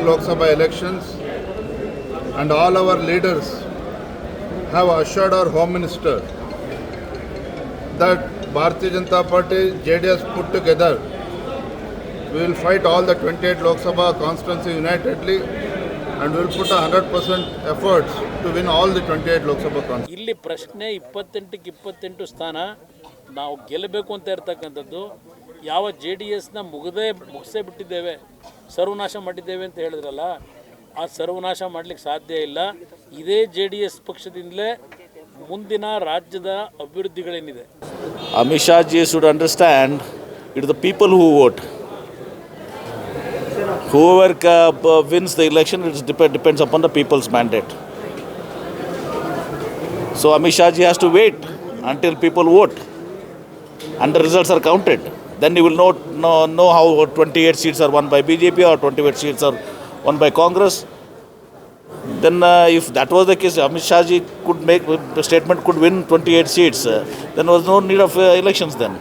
Lok Sabha elections, and all our leaders have assured our Home Minister that Bharatiya Janata Party, JDS put together, we will fight all the 28 Lok Sabha constituency unitedly and we will put 100% efforts to win all the 28 Lok Sabha constituencies. ಇಲ್ಲಿ ಪ್ರಶ್ನೆ 28ಕ್ಕೆ 28 ಸ್ಥಾನ ನಾವು ಗೆಲ್ಲಬೇಕು ಅಂತ ಇರ್ತಕ್ಕಂಥದ್ದು. ಯಾವ JDSನ ಮುಗಿಸೇ ಬಿಟ್ಟಿದ್ದೇವೆ, ಸರ್ವನಾಶ ಮಾಡಿದ್ದೇವೆ ಅಂತ ಹೇಳಿದ್ರಲ್ಲ, ಆ ಸರ್ವನಾಶ ಮಾಡಲಿಕ್ಕೆ ಸಾಧ್ಯ ಇಲ್ಲ. ಇದೇ JDS ಪಕ್ಷದಿಂದಲೇ ಮುಂದಿನ ರಾಜ್ಯದ ಅಭಿವೃದ್ಧಿಗಳೇನಿದೆ. Amit Shah ji should understand it is the people who vote. Whoever wins the election, it depends upon the people's mandate. So Amit Shah ji has to wait until people vote and the results are counted. Then you will know how 28 seats are won by BJP or 28 seats are won by Congress. Then if that was the case, Amit Shah ji could make the statement could win 28 seats. Then there was no need of elections then.